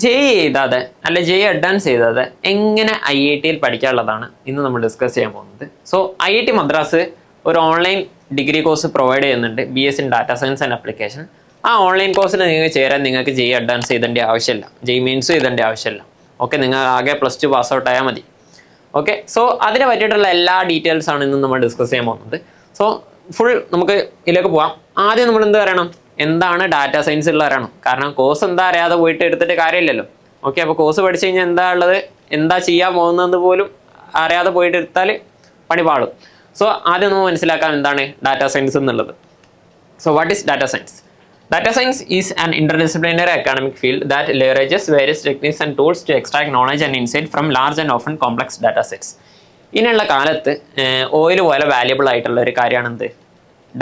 JEE ചെയ്താതെ അല്ലെ JEE advance ചെയ്താതെ എങ്ങനെ IIT-യിൽ പഠിക്കാനുള്ളതാണ് ഇന്ന് നമ്മൾ ഡിസ്കസ് ചെയ്യാൻ പോകുന്നത്. സോ IIT മദ്രാസ് ഒരു ഓൺലൈൻ ഡിഗ്രി കോഴ്സ് പ്രൊവൈഡ് ചെയ്യുന്നുണ്ട്, BS in data science and application. ആ ഓൺലൈൻ കോഴ്സിൽ നിങ്ങൾക്ക് ചേരാൻ നിങ്ങൾക്ക് ജെഇ അഡ്വാൻസ് ചെയ്തേണ്ട ആവശ്യമില്ല, ജെഇ മീൻസ് ചെയ്തേണ്ട ആവശ്യമില്ല. ഓക്കെ, നിങ്ങൾ ആകെ +2 പാസ് ഔട്ട് ആയാൽ മതി. ഓക്കെ, സോ അതിനെ പറ്റിയിട്ടുള്ള എല്ലാ ഡീറ്റെയിൽസ് ആണ് ഇന്ന് നമ്മൾ ഡിസ്കസ് ചെയ്യാൻ പോകുന്നത്. സോ ഫുൾ നമുക്ക് ഇതിലേക്ക് പോവാം. ആദ്യം നമ്മൾ എന്ത് പറയണം, എന്താണ് ഡാറ്റ സയൻസ് ഉള്ള അറിയണം. കാരണം കോഴ്സ് എന്താ അറിയാതെ പോയിട്ട് എടുത്തിട്ട് കാര്യമില്ലല്ലോ. ഓക്കെ, അപ്പോൾ കോഴ്സ് പഠിച്ചു കഴിഞ്ഞാൽ എന്താ ഉള്ളത്, എന്താ ചെയ്യാൻ പോകുന്നതെന്ന് പോലും അറിയാതെ പോയിട്ട് എടുത്താൽ പണി പാടും. സോ ആദ്യം നമ്മൾ മനസ്സിലാക്കാം എന്താണ് ഡാറ്റ സയൻസ് എന്നുള്ളത്. So what is data science? Data science is an interdisciplinary academic field that leverages various techniques and tools to extract knowledge and insight from large and often complex data sets. ഇനിയുള്ള കാലത്ത് oil പോലെ valuable ആയിട്ടുള്ള ഒരു കാര്യമാണ് എന്ത്,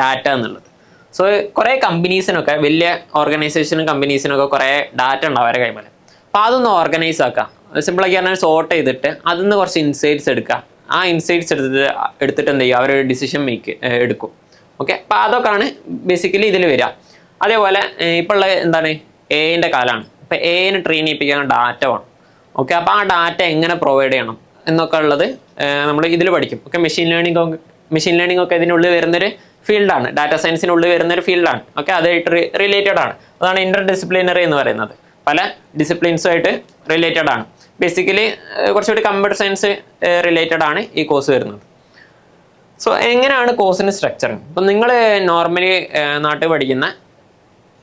data എന്നുള്ളത്. So കുറേ കമ്പനീസിനൊക്കെ, വലിയ ഓർഗനൈസേഷനും കമ്പനീസിനൊക്കെ കുറേ ഡാറ്റ ഉണ്ട് അവരുടെ കൈമേൽ. അപ്പോൾ അതൊന്ന് ഓർഗനൈസ് ആക്കാം, സിമ്പിളാക്കി പറഞ്ഞാൽ സോർട്ട് ചെയ്തിട്ട് അതിൽ നിന്ന് കുറച്ച് ഇൻസൈറ്റ്സ് എടുക്കുക. ആ ഇൻസൈറ്റ്സ് എടുത്തിട്ട് എന്ത് ചെയ്യുക, അവരൊരു ഡിസിഷൻ എടുക്കും. ഓക്കെ, അപ്പോൾ അതൊക്കെയാണ് ബേസിക്കലി ഇതിൽ വരിക. അതേപോലെ ഇപ്പോൾ ഉള്ള എന്താണ്, AI-ൻ്റെ കാലമാണ്. ഇപ്പോൾ AI-നെ ട്രെയിൻ ചെയ്യിപ്പിക്കാൻ ഡാറ്റ വേണം. ഓക്കെ, അപ്പോൾ ആ ഡാറ്റ എങ്ങനെ പ്രൊവൈഡ് ചെയ്യണം എന്നൊക്കെ ഉള്ളത് നമ്മൾ ഇതിൽ പഠിക്കും. ഓക്കെ, മെഷീൻ ലേണിംഗ് ഒക്കെ ഇതിനുള്ളിൽ വരുന്നൊരു ഫീൽഡാണ്, ഡാറ്റ സയൻസിനുള്ളിൽ വരുന്നൊരു ഫീൽഡാണ്. ഓക്കെ, അതായിട്ട് റിലേറ്റഡ് ആണ്. അതാണ് ഇന്റർ ഡിസിപ്ലിനറി എന്ന് പറയുന്നത്. പല ഡിസിപ്ലിൻസുമായിട്ട് റിലേറ്റഡ് ആണ്. ബേസിക്കലി കുറച്ചുകൂടി കമ്പ്യൂട്ടർ സയൻസ് റിലേറ്റഡ് ആണ് ഈ കോഴ്സ് വരുന്നത്. സോ എങ്ങനെയാണ് കോഴ്സിന് സ്ട്രക്ചർ? ഇപ്പം നിങ്ങൾ നോർമലി നാട്ടിൽ പഠിക്കുന്ന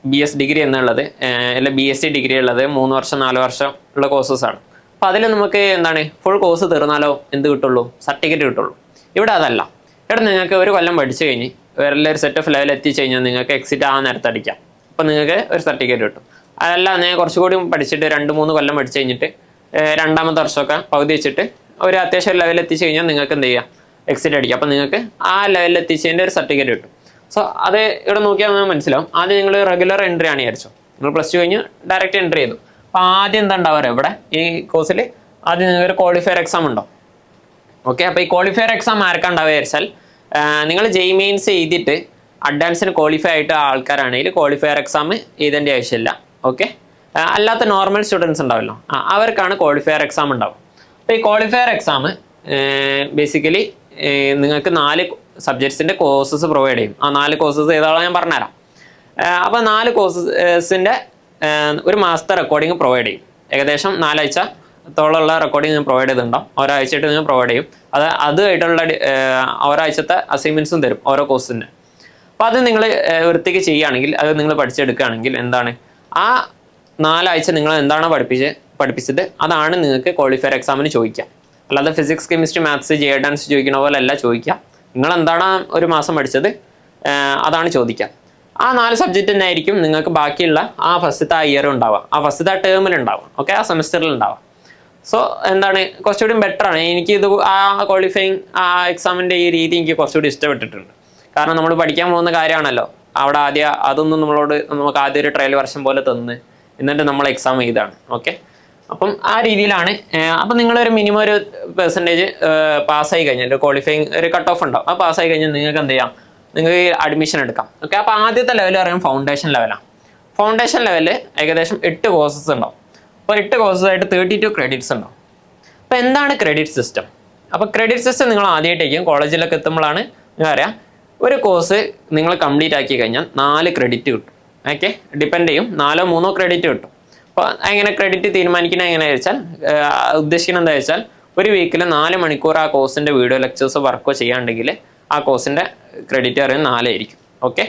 BS ഡിഗ്രി എന്നുള്ളത് അല്ല BSc ഡിഗ്രി ഉള്ളത് 3 വർഷം 4 വർഷം ഉള്ള കോഴ്സസാണ്. അപ്പോൾ അതിൽ നമുക്ക് എന്താണ്, ഫുൾ കോഴ്സ് തീർന്നാലോ എന്ത് കിട്ടുള്ളൂ, സർട്ടിഫിക്കറ്റ് കിട്ടുള്ളൂ. ഇവിടെ അതല്ല. ഇവിടെ നിങ്ങൾക്ക് ഒരു കൊല്ലം പഠിച്ചു കഴിഞ്ഞ് വേറെ സെറ്റ് ഓഫ് ലെവൽ എത്തിച്ചു കഴിഞ്ഞാൽ നിങ്ങൾക്ക് എക്സിറ്റ് ആ നേരത്തെ അടിക്കാം. അപ്പോൾ നിങ്ങൾക്ക് ഒരു സർട്ടിഫിക്കറ്റ് കിട്ടും. അതല്ല, ഞാൻ കുറച്ചുകൂടി പഠിച്ചിട്ട് 2-3 കൊല്ലം പഠിച്ചു കഴിഞ്ഞിട്ട് രണ്ടാമത്തെ വർഷമൊക്കെ പകുതി വെച്ചിട്ട് ഒരു അത്യാവശ്യം ലെവൽ എത്തിച്ചു കഴിഞ്ഞാൽ നിങ്ങൾക്ക് എന്ത് ചെയ്യാം, എക്സിറ്റ് അടിക്കാം. അപ്പോൾ നിങ്ങൾക്ക് ആ ലെവലിൽ എത്തിച്ചതിൻ്റെ ഒരു സർട്ടിഫിക്കറ്റ് കിട്ടും. സോ അത് ഇവിടെ നോക്കിയാൽ മനസ്സിലാവും. ആദ്യം നിങ്ങൾ റെഗുലർ എൻട്രി ആണ് വിചാരിച്ചു, നിങ്ങൾ +2 കഴിഞ്ഞ് ഡയറക്റ്റ് എൻട്രി ചെയ്തു. അപ്പോൾ ആദ്യം എന്താ ഉണ്ടാവുക, ഇവിടെ ഈ കോഴ്സിൽ ആദ്യം നിങ്ങൾക്ക് ക്വാളിഫയർ എക്സാം ഉണ്ടാവും. ഓക്കെ, അപ്പോൾ ഈ ക്വാളിഫയർ എക്സാം ആർക്കാണ് ഉണ്ടാവുക വിചാരിച്ചാൽ, നിങ്ങൾ ജെഇ മെയിൻസ് ചെയ്തിട്ട് അഡ്വാൻസിന് ക്വാളിഫൈ ആയിട്ട് ആൾക്കാരാണെങ്കിൽ ക്വാളിഫയർ എക്സാം എഴുതേണ്ട ആവശ്യമില്ല. ഓക്കെ, അല്ലാത്ത നോർമൽ സ്റ്റുഡൻസ് ഉണ്ടാവല്ലോ, അവർക്കാണ് ക്വാളിഫയർ എക്സാം ഉണ്ടാവും. അപ്പോൾ ഈ ക്വാളിഫയർ എക്സാം ബേസിക്കലി നിങ്ങൾക്ക് 4 സബ്ജക്ട്സിൻ്റെ കോഴ്സസ് പ്രൊവൈഡ് ചെയ്യും. ആ 4 കോഴ്സസ് ഏതാണോ ഞാൻ പറഞ്ഞുതരാം. അപ്പോൾ 4 കോഴ്സസിൻ്റെ ഒരു മാസത്തെ റെക്കോർഡിങ് പ്രൊവൈഡ് ചെയ്യും. ഏകദേശം 4 ആഴ്ചത്തോളമുള്ള റെക്കോർഡിങ് ഞാൻ പ്രൊവൈഡ് ചെയ്തിട്ടുണ്ടാവും. ഒരാഴ്ചയായിട്ട് നിങ്ങൾ പ്രൊവൈഡ് ചെയ്യും. അതുമായിട്ടുള്ള ഒരാഴ്ചത്തെ അസൈൻമെൻറ്റ്സും തരും ഓരോ കോഴ്സിൻ്റെ. അപ്പോൾ അത് നിങ്ങൾ വൃത്തിക്ക് ചെയ്യുകയാണെങ്കിൽ, അത് നിങ്ങൾ പഠിച്ചെടുക്കുകയാണെങ്കിൽ എന്താണ്, ആ 4 ആഴ്ച നിങ്ങൾ എന്താണോ പഠിപ്പിച്ചത് അതാണ് നിങ്ങൾക്ക് ക്വാളിഫയർ എക്സാമിന് ചോദിക്കാം. അല്ലാതെ physics, chemistry, maths, JEE advance ചോദിക്കുന്ന പോലെ അല്ല ചോദിക്കുക. നിങ്ങൾ എന്താണ് ഒരു മാസം പഠിച്ചത് അതാണ് ചോദിക്കുക. ആ 4 സബ്ജക്റ്റ് തന്നെ ആയിരിക്കും നിങ്ങൾക്ക് ബാക്കിയുള്ള ആ ഫസ്റ്റത്തെ ഇയർ ഉണ്ടാവുക, ആ ഫസ്റ്റത്തെ ടേമിൽ ഉണ്ടാവുക. ഓക്കെ, ആ സെമിസ്റ്ററിൽ ഉണ്ടാവുക. സോ എന്താണ്, കുറച്ചുകൂടി ബെറ്റർ ആണ്. എനിക്കിത് ആ ക്വാളിഫയിങ് ആ എക്സാമിൻ്റെ ഈ രീതി എനിക്ക് കുറച്ചുകൂടി ഇഷ്ടപ്പെട്ടിട്ടുണ്ട്. കാരണം നമ്മൾ പഠിക്കാൻ പോകുന്ന കാര്യമാണല്ലോ. അവിടെ അതൊന്നും നമുക്ക് ആദ്യം ഒരു ട്രയൽ വർഷം പോലെ തന്ന് എന്നിട്ട് നമ്മൾ എക്സാം ചെയ്താണ്. ഓക്കെ, അപ്പം ആ രീതിയിലാണ്. അപ്പം നിങ്ങളൊരു മിനിമം ഒരു പെർസെൻറ്റേജ് പാസ്സായി കഴിഞ്ഞാൽ, ഒരു ക്വാളിഫയിങ് ഒരു കട്ട് ഓഫ് ഉണ്ടാവും. ആ പാസ്സായി കഴിഞ്ഞാൽ നിങ്ങൾക്ക് എന്ത് ചെയ്യാം, നിങ്ങൾക്ക് അഡ്മിഷൻ എടുക്കാം. ഓക്കെ, അപ്പോൾ ആദ്യത്തെ ലെവൽ പറയുമ്പോൾ ഫൗണ്ടേഷൻ ലെവലാണ്. ഫൗണ്ടേഷൻ ലെവലിൽ ഏകദേശം 8 കോഴ്സസ് ഉണ്ടാവും. അപ്പോൾ 8 കോഴ്സസായിട്ട് 32 ക്രെഡിറ്റ്സ് ഉണ്ടാവും. അപ്പോൾ എന്താണ് ക്രെഡിറ്റ് സിസ്റ്റം? അപ്പോൾ ക്രെഡിറ്റ് സിസ്റ്റം നിങ്ങൾ ആദ്യമായിട്ടേക്കും കോളേജിലൊക്കെ എത്തുമ്പോഴാണ് നിങ്ങൾ അറിയാം, ഒരു കോഴ്സ് നിങ്ങൾ കംപ്ലീറ്റ് ആക്കി കഴിഞ്ഞാൽ 4 ക്രെഡിറ്റ് കിട്ടും. ഓക്കെ, ഡിപ്പെൻഡ് ചെയ്യും, 4-3 ക്രെഡിറ്റ് കിട്ടും. അപ്പോൾ അങ്ങനെ ക്രെഡിറ്റ് തീരുമാനിക്കുന്നത് എങ്ങനെയാണെന്ന് വെച്ചാൽ, ഉദ്ദേശിക്കുന്നത് എന്താ വെച്ചാൽ, ഒരു വീക്കിൽ 4 മണിക്കൂർ ആ കോഴ്സിൻ്റെ വീഡിയോ ലെക്ചേഴ്സോ വർക്കോ ചെയ്യാണ്ടെങ്കിൽ ആ കോഴ്സിൻ്റെ ക്രെഡിറ്റ് പറയുന്നത് 4 ആയിരിക്കും. ഓക്കെ,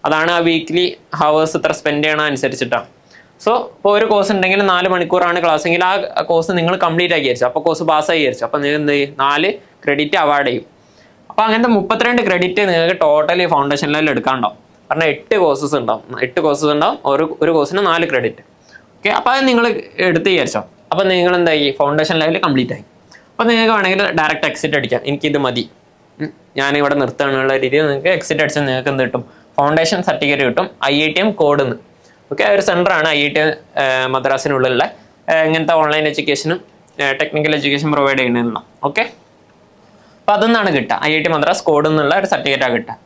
അതാണ് ആ വീക്ക്ലി ഹവേഴ്സ് ഇത്ര സ്പെൻഡ് ചെയ്യണ അനുസരിച്ചിട്ടാണ്. സോ ഇപ്പോൾ ഒരു കോഴ്സ് ഉണ്ടെങ്കിൽ 4 മണിക്കൂറാണ് ക്ലാസ് എങ്കിൽ ആ കോഴ്സ് നിങ്ങൾ കംപ്ലീറ്റ് ആക്കി വിചാരിച്ചു, അപ്പോൾ കോഴ്സ് പാസ്സായി വിചാരിച്ചു, അപ്പോൾ നിങ്ങൾ എന്ത് ചെയ്യും, 4 ക്രെഡിറ്റ് അവാർഡ് ചെയ്യും. അപ്പോൾ അങ്ങനത്തെ 32 ക്രെഡിറ്റ് നിങ്ങൾക്ക് ടോട്ടലി ഫൗണ്ടേഷൻ ലെവലിൽ എടുക്കാനുണ്ടാവും. കാരണം 8 കോഴ്സസ് ഉണ്ടാവും. 8 കോഴ്സസ് ഉണ്ടാവും, ഒരു കോഴ്സിന് 4 ക്രെഡിറ്റ്. ഓക്കെ, അപ്പോൾ അത് നിങ്ങൾ എടുത്ത് വിചാരിച്ചോ. അപ്പോൾ നിങ്ങൾ എന്തായി, ഫൗണ്ടേഷൻ ലെവൽ കംപ്ലീറ്റ് ആയി. അപ്പോൾ നിങ്ങൾക്ക് വേണമെങ്കിൽ ഡയറക്റ്റ് എക്സിറ്റ് അടിക്കാം, എനിക്കിത് മതി, ഞാനിവിടെ നിർത്താനുള്ള രീതിയിൽ നിങ്ങൾക്ക് എക്സിറ്റ് അടിച്ചാൽ നിങ്ങൾക്ക് എന്ത് കിട്ടും, ഫൗണ്ടേഷൻ സർട്ടിഫിക്കറ്റ് കിട്ടും. IITM കോഡ് നിന്ന്. ഓക്കെ, ഒരു സെൻ്ററാണ് IIT മദ്രാസിനുള്ളിലുള്ള ഇങ്ങനത്തെ ഓൺലൈൻ എഡ്യൂക്കേഷനും ടെക്നിക്കൽ എഡ്യൂക്കേഷൻ പ്രൊവൈഡ് ചെയ്യുന്നതിനുള്ള. ഓക്കെ, അപ്പോൾ അതൊന്നാണ് കിട്ടുക, IIT മദ്രാസ് കോഡ് എന്നുള്ള ഒരു സർട്ടിഫിക്കറ്റാണ് കിട്ടുക.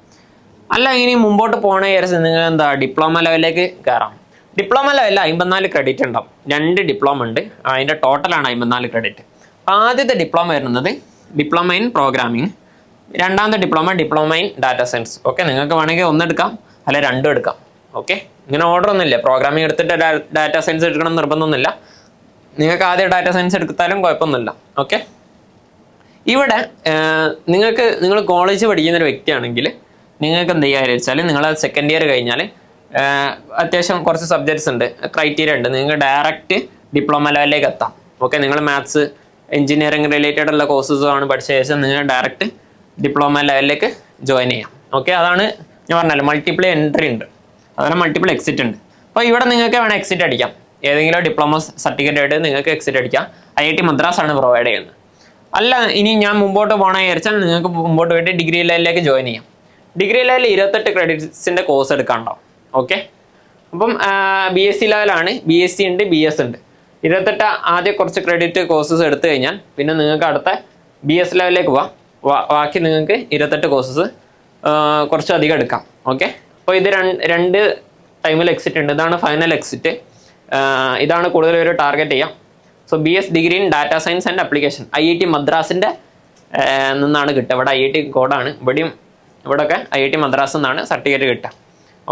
അല്ല, ഇനി മുമ്പോട്ട് പോകണ വിചാരിച്ച് നിങ്ങൾ എന്താ ഡിപ്ലോമ ലെവലിലേക്ക് കയറാം. ഡിപ്ലോമ ലെവലിൽ 54 ക്രെഡിറ്റ് ഉണ്ടാവും. 2 ഡിപ്ലോമ ഉണ്ട്, അതിൻ്റെ ടോട്ടലാണ് 54 ക്രെഡിറ്റ്. ആദ്യത്തെ ഡിപ്ലോമ വരുന്നത് ഡിപ്ലോമ ഇൻ പ്രോഗ്രാമിംഗ്, രണ്ടാമത്തെ diploma in data science. Okay, നിങ്ങൾക്ക് വേണമെങ്കിൽ ഒന്നെടുക്കാം അല്ല രണ്ടും എടുക്കാം. ഓക്കെ, ഇങ്ങനെ ഓർഡർ ഒന്നുമില്ല. പ്രോഗ്രാമിംഗ് എടുത്തിട്ട് ഡാറ്റ സയൻസ് എടുക്കണം നിർബന്ധമൊന്നുമില്ല. നിങ്ങൾക്ക് ആദ്യം ഡാറ്റ സയൻസ് എടുത്താലും കുഴപ്പമൊന്നുമില്ല. ഓക്കെ, ഇവിടെ നിങ്ങൾ കോളേജ് പഠിക്കുന്ന ഒരു വ്യക്തിയാണെങ്കിൽ നിങ്ങൾക്ക് എന്ത് ചെയ്യുക വെച്ചാൽ നിങ്ങൾ സെക്കൻഡ് ഇയർ കഴിഞ്ഞാൽ അത്യാവശ്യം കുറച്ച് സബ്ജക്ട്സ് ഉണ്ട്, ക്രൈറ്റീരിയ ഉണ്ട്. നിങ്ങൾക്ക് ഡയറക്റ്റ് ഡിപ്ലോമ ലെവലിലേക്ക് എത്താം. ഓക്കെ, നിങ്ങൾ മാത്സ് എഞ്ചിനീയറിംഗ് റിലേറ്റഡ് ഉള്ള കോഴ്സസാണ് പഠിച്ച ശേഷം നിങ്ങൾ ഡയറക്റ്റ് ഡിപ്ലോമ ലെവലിലേക്ക് ജോയിൻ ചെയ്യാം. ഓക്കെ, അതാണ് ഞാൻ പറഞ്ഞല്ലോ, മൾട്ടിപ്പിൾ എൻട്രി ഉണ്ട്, അതുപോലെ മൾട്ടിപ്പിൾ എക്സിറ്റ് ഉണ്ട്. അപ്പോൾ ഇവിടെ നിങ്ങൾക്ക് വേണം എക്സിറ്റ് അടിക്കാം. ഏതെങ്കിലും ഡിപ്ലോമ സർട്ടിഫിക്കറ്റ് ആയിട്ട് നിങ്ങൾക്ക് എക്സിറ്റ് അടിക്കാം. IIT മദ്രാസ് ആണ് പ്രൊവൈഡ് ചെയ്യുന്നത്. അല്ല ഇനി ഞാൻ മുമ്പോട്ട് പോകണമെന്ന് വിചാരിച്ചാൽ നിങ്ങൾക്ക് മുമ്പോട്ട് പോയിട്ട് ഡിഗ്രി ലെവലിലേക്ക് ജോയിൻ ചെയ്യാം. ഡിഗ്രി ലെവലിൽ 28 ക്രെഡിറ്റ്സിൻ്റെ കോഴ്സ് എടുക്കാനുണ്ടാവും. ഓക്കെ, അപ്പം BSc ലെവലാണ്, BSc ഉണ്ട്, BS ഉണ്ട്. 28 ആദ്യം കുറച്ച് ക്രെഡിറ്റ് കോഴ്സസ് എടുത്തു കഴിഞ്ഞാൽ പിന്നെ നിങ്ങൾക്ക് അടുത്ത BS ലെവലിലേക്ക് പോവാം. ബാക്കി നിങ്ങൾക്ക് 28 കോഴ്സസ് കുറച്ചധികം എടുക്കാം. ഓക്കെ, അപ്പോൾ ഇത് രണ്ട് ടൈമിൽ എക്സിറ്റ് ഉണ്ട്. ഇതാണ് ഫൈനൽ എക്സിറ്റ്. ഇതാണ് കൂടുതൽ ഒരു ടാർഗറ്റ് ചെയ്യാം. So BS degree in data science and application IIT മദ്രാസിൻ്റെ നിന്നാണ് കിട്ടുക. ഇവിടെ IIT കോഡാണ്, ഇവിടെയൊക്കെ IIT മദ്രാസ് നിന്നാണ് സർട്ടിഫിക്കറ്റ് കിട്ടുക.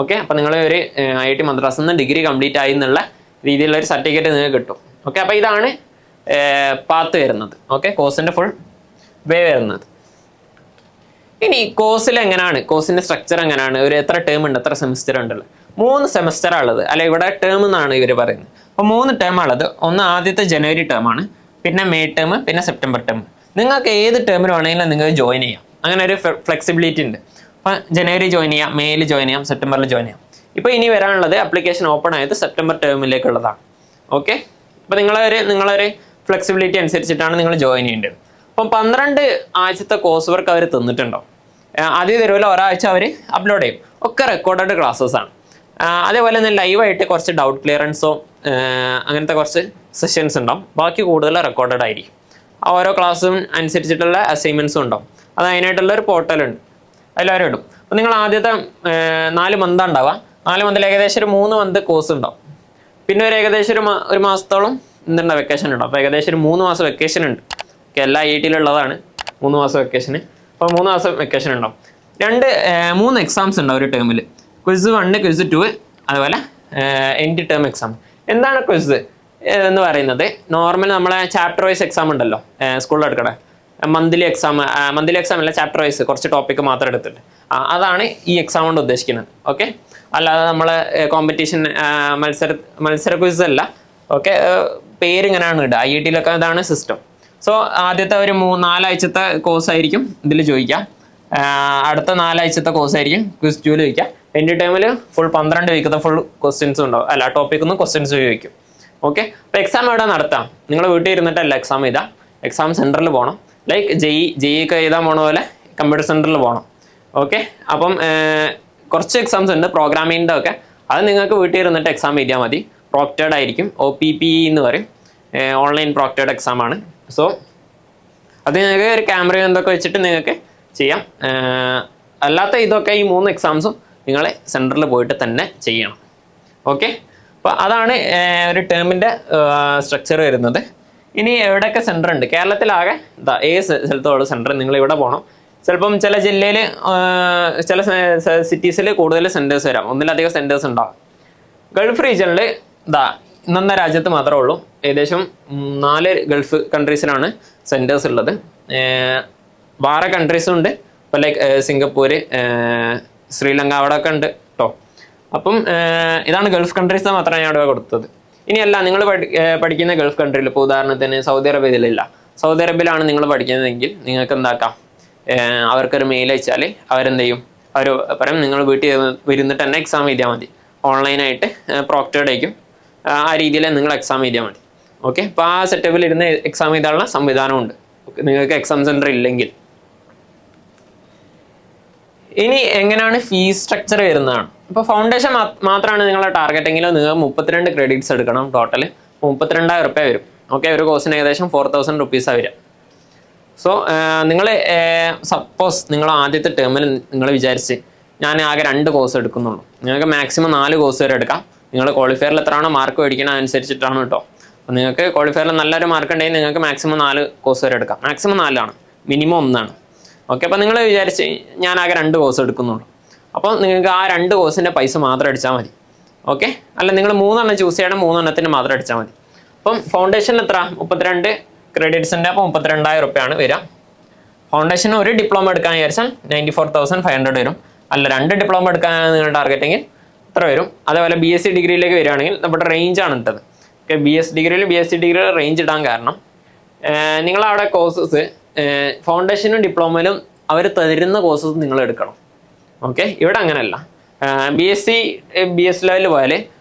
ഓക്കെ, അപ്പോൾ നിങ്ങൾ ഒരു IIT മദ്രാസിൽ നിന്ന് ഡിഗ്രി കംപ്ലീറ്റ് ആയി എന്നുള്ള രീതിയിലുള്ള ഒരു സർട്ടിഫിക്കറ്റ് നിങ്ങൾക്ക് കിട്ടും. ഓക്കെ, അപ്പോൾ ഇതാണ് പാത്ത് വരുന്നത്. ഓക്കെ, കോഴ്സിൻ്റെ ഫുൾ വേ വരുന്നത്. ഇനി കോഴ്സിൽ എങ്ങനെയാണ്, കോഴ്സിൻ്റെ സ്ട്രക്ചർ എങ്ങനെയാണ്, ഒരു എത്ര ടേം ഉണ്ട്, എത്ര സെമിസ്റ്റർ ഉണ്ടല്ലോ? 3 സെമിസ്റ്ററാണ് ഉള്ളത്. അല്ല, ഇവിടെ ടേം എന്നാണ് ഇവർ പറയുന്നത്. അപ്പോൾ 3 ടേമാണുള്ളത്. ഒന്ന് ആദ്യത്തെ ജനുവരി ടേമാണ്, പിന്നെ മെയ് ടേം, പിന്നെ സെപ്റ്റംബർ ടേം. നിങ്ങൾക്ക് ഏത് ടേമിൽ വേണമെങ്കിലും നിങ്ങൾക്ക് ജോയിൻ ചെയ്യാം. അങ്ങനെ ഒരു ഫ്ലെക്സിബിലിറ്റി ഉണ്ട്. അപ്പോൾ ജനുവരി ജോയിൻ ചെയ്യാം, മെയ്യിൽ ജോയിൻ ചെയ്യാം, സെപ്റ്റംബറിൽ ജോയിൻ ചെയ്യാം. ഇപ്പോൾ ഇനി വരാനുള്ളത് അപ്ലിക്കേഷൻ ഓപ്പൺ ആയത് സെപ്റ്റംബർ ടേമിലേക്കുള്ളതാണ്. ഓക്കെ, അപ്പോൾ നിങ്ങളൊരു ഫ്ലെക്സിബിലിറ്റി അനുസരിച്ചിട്ടാണ് നിങ്ങൾ ജോയിൻ ചെയ്യേണ്ടത്. അപ്പം 12 ആഴ്ചത്തെ കോഴ്സ് വർക്ക് അവർ തന്നിട്ടുണ്ടാവും. ആദ്യം തരുമല്ലോ, ഒരാഴ്ച അവർ അപ്ലോഡ് ചെയ്യും. ഒക്കെ റെക്കോർഡഡ് ക്ലാസ്സസ് ആണ്. അതേപോലെ തന്നെ ലൈവായിട്ട് കുറച്ച് ഡൗട്ട് ക്ലിയറൻസോ അങ്ങനത്തെ കുറച്ച് സെഷൻസ് ഉണ്ടാവും. ബാക്കി കൂടുതൽ റെക്കോർഡഡ് ആയിരിക്കും. ഓരോ ക്ലാസ്സും അനുസരിച്ചിട്ടുള്ള അസൈൻമെൻറ്റ്സും ഉണ്ടാവും. അത് അതിനായിട്ടുള്ള ഒരു പോർട്ടലുണ്ട്, അതിലവരും ഇടും. അപ്പോൾ നിങ്ങൾ ആദ്യത്തെ 4 മന്താണ് ഉണ്ടാവുക. 4 മന്തിൽ ഏകദേശം ഒരു 3 മന്ത് കോഴ്സ് ഉണ്ടാവും. പിന്നെ ഒരു ഏകദേശം ഒരു മാസത്തോളം എന്തുണ്ടാവും, വെക്കേഷൻ ഉണ്ടാവും. അപ്പോൾ ഏകദേശം ഒരു 3 മാസം വെക്കേഷൻ ഉണ്ട്. എല്ലാ IIT-ലുള്ളതാണ് 3 മാസം വെക്കേഷന്. അപ്പോൾ 3 മാസം വെക്കേഷൻ ഉണ്ടാവും. 3 എക്സാംസ് ഉണ്ടാവും ഒരു ടേമിൽ. ക്വിസ് 1, ക്വിസ് 2, അതുപോലെ എൻഡ് ടേം എക്സാം. എന്താണ് ക്വിസ് എന്ന് പറയുന്നത്? നോർമൽ നമ്മളെ ചാപ്റ്റർ വൈസ് എക്സാം ഉണ്ടല്ലോ സ്കൂളിൽ എടുക്കണേ, മന്ത്ലി എക്സാം അല്ല, ചാപ്റ്റർ വൈസ് കുറച്ച് ടോപ്പിക്ക് മാത്രം എടുത്തിട്ട്, അതാണ് ഈ എക്സാം കൊണ്ട് ഉദ്ദേശിക്കുന്നത്. ഓക്കെ, അല്ലാതെ നമ്മളെ കോമ്പറ്റീഷൻ മത്സര ക്വിസ് അല്ല. ഓക്കെ, പേരിങ്ങനെയാണ് ഇടുക. IIT-ലൊക്കെ ഇതാണ് സിസ്റ്റം. സോ ആദ്യത്തെ ഒരു 4 ആഴ്ചത്തെ കോഴ്സ് ആയിരിക്കും ഇതിൽ ചോദിക്കാം. അടുത്ത 4 ആഴ്ചത്തെ കോഴ്സ് ആയിരിക്കും ക്വിസ് 2 ചോദിക്കാം. എൻഡ് ടൈമിൽ ഫുൾ 12 വീക്കത്തെ ഫുൾ ക്വസ്റ്റ്യൻസും ഉണ്ടാവും. അല്ല, ടോപ്പിക്കിൽ നിന്ന് ക്വസ്റ്റ്യൻസ് ചോദിക്കും. ഓക്കെ, അപ്പോൾ എക്സാം എവിടെ നടത്താം? നിങ്ങൾ വീട്ടിൽ ഇരുന്നിട്ടല്ല എക്സാം എഴുതാം. എക്സാം സെൻറ്ററിൽ പോകണം. ലൈക്ക് JEE ഒക്കെ എഴുതാൻ പോണ പോലെ കമ്പ്യൂട്ടർ സെൻറ്ററിൽ പോകണം. ഓക്കെ, അപ്പം കുറച്ച് എക്സാംസ് ഉണ്ട് പ്രോഗ്രാമിങ്ങിൻ്റെ ഒക്കെ. അത് നിങ്ങൾക്ക് വീട്ടിൽ ഇരുന്നിട്ട് എക്സാം എഴുതിയാൽ മതി. പ്രോക്റ്റേഡ് ആയിരിക്കും, OPPE എന്ന് പറയും, ഓൺലൈൻ പ്രോക്റ്റേഡ് എക്സാം ആണ്. സോ അത് നിങ്ങൾക്ക് ഒരു ക്യാമറയും എന്തൊക്കെ വെച്ചിട്ട് നിങ്ങൾക്ക് ചെയ്യാം. അല്ലാത്ത ഇതൊക്കെ ഈ 3 എക്സാംസും നിങ്ങൾ സെൻറ്ററിൽ പോയിട്ട് തന്നെ ചെയ്യണം. ഓക്കെ, അപ്പോൾ അതാണ് ഒരു ടേമിൻ്റെ സ്ട്രക്ചർ വരുന്നത്. ഇനി എവിടെയൊക്കെ സെൻറ്റർ ഉണ്ട്? കേരളത്തിലാകെ ഏത് സ്ഥലത്തുള്ള സെൻറ്റർ നിങ്ങൾ ഇവിടെ പോകണം. ചിലപ്പം ചില ജില്ലയിൽ ചില സിറ്റീസിൽ കൂടുതൽ സെൻറ്റേഴ്സ് വരാം, ഒന്നിലധികം സെൻറ്റേഴ്സ് ഉണ്ടാവും. ഗൾഫ് റീജിയനിൽ ഇന്ന രാജ്യത്ത് മാത്രമേ ഉള്ളൂ. ഏകദേശം 4 ഗൾഫ് കൺട്രീസിലാണ് സെൻറ്റേഴ്സ് ഉള്ളത്. വേറെ കൺട്രീസും ഉണ്ട്, ഇപ്പോൾ ലൈക്ക് സിംഗപ്പൂർ, ശ്രീലങ്ക, അവിടെയൊക്കെ ഉണ്ട് കേട്ടോ. അപ്പം ഇതാണ് ഗൾഫ് കൺട്രീസ് മാത്രമാണ് ഞാൻ അവിടെ കൊടുത്തത്. ഇനിയല്ല, നിങ്ങൾ പഠിക്കുന്ന ഗൾഫ് കൺട്രിയിൽ, ഇപ്പോൾ ഉദാഹരണത്തിന് സൗദി അറേബ്യയിലില്ല, സൗദി അറേബ്യയിലാണ് നിങ്ങൾ പഠിക്കുന്നതെങ്കിൽ നിങ്ങൾക്ക് എന്താക്കാം, അവർക്കൊരു മെയിൽ അയച്ചാൽ അവരെന്ത് ചെയ്യും, അവർ പറയും നിങ്ങൾ വീട്ടിൽ ഇരുന്നിട്ട് തന്നെ എക്സാം എഴുതിയാൽ മതി. ഓൺലൈനായിട്ട് പ്രോക്റ്റേഡ് ആയിരിക്കും, ആ രീതിയിൽ നിങ്ങൾ എക്സാം എഴുതിയാൽ മതി. ഓക്കെ, അപ്പോൾ ആ സെറ്റപ്പിൽ ഇരുന്ന് എക്സാം എഴുതാനുള്ള സംവിധാനമുണ്ട് നിങ്ങൾക്ക് എക്സാം സെൻറ്റർ ഇല്ലെങ്കിൽ. ഇനി എങ്ങനെയാണ് ഫീസ് സ്ട്രക്ചർ വരുന്നതാണ്? ഇപ്പോൾ ഫൗണ്ടേഷൻ മാത്രമാണ് നിങ്ങളുടെ ടാർഗറ്റ് എങ്കിലും നിങ്ങൾ 32 ക്രെഡിറ്റ്സ് എടുക്കണം. ടോട്ടൽ 32,000 രൂപ വരും. ഓക്കെ, ഒരു കോഴ്സിന് ഏകദേശം 4,000 റുപ്പീസാണ് വരിക. സോ നിങ്ങൾ സപ്പോസ് നിങ്ങൾ ആദ്യത്തെ ടേമിൽ നിങ്ങൾ വിചാരിച്ച് ഞാൻ ആകെ 2 കോഴ്സ് എടുക്കുന്നുള്ളൂ, നിങ്ങൾക്ക് മാക്സിമം 4 കോഴ്സ് വരെ എടുക്കാം. നിങ്ങൾ ക്വാളിഫയറിൽ എത്രയാണോ മാർക്ക് മേടിക്കണം അതനുസരിച്ചിട്ടാണ് കേട്ടോ. അപ്പോൾ നിങ്ങൾക്ക് ക്വാളിഫയറിൽ നല്ലൊരു മാർക്ക് ഉണ്ടെങ്കിൽ നിങ്ങൾക്ക് മാക്സിമം 4 കോഴ്സ് വരെ എടുക്കാം. Maximum 4 minimum 1. ഓക്കെ, അപ്പോൾ നിങ്ങൾ വിചാരിച്ച് ഞാൻ ആകെ 2 കോഴ്സ് എടുക്കുന്നുള്ളൂ. അപ്പോൾ നിങ്ങൾക്ക് ആ 2 കോഴ്സിൻ്റെ പൈസ മാത്രം അടിച്ചാൽ മതി. ഓക്കെ, അല്ല നിങ്ങൾ 3 ചൂസ് ചെയ്യണം, 3 മാത്രം അടിച്ചാൽ മതി. അപ്പം ഫൗണ്ടേഷനിൽ എത്ര 32 ക്രെഡിറ്റ്സിൻ്റെ, അപ്പോൾ 32,000 റുപ്യാണ് വരിക. ഫൗണ്ടേഷന് ഒരു ഡിപ്ലോമ എടുക്കാൻ വിചാരിച്ചാൽ 94,500 വരും. അല്ല 2 ഡിപ്ലോമ എടുക്കാനാണ് നിങ്ങളുടെ ടാർഗറ്റെങ്കിൽ ഇത്ര വരും. അതേപോലെ BSc ഡിഗ്രിയിലേക്ക് വരികയാണെങ്കിൽ നമ്മുടെ റേഞ്ചാണ് ഇട്ടത്. ഓക്കെ, BSc ഡിഗ്രിയിൽ റേഞ്ച് ഇടാൻ കാരണം നിങ്ങളവിടെ കോഴ്സസ് ഫൗണ്ടേഷനും ഡിപ്ലോമയിലും അവർ തരുന്ന കോഴ്സസ് നിങ്ങൾ എടുക്കണം. ഓക്കെ, ഇവിടെ അങ്ങനെയല്ല. BS ലെവലിൽ പോയാൽ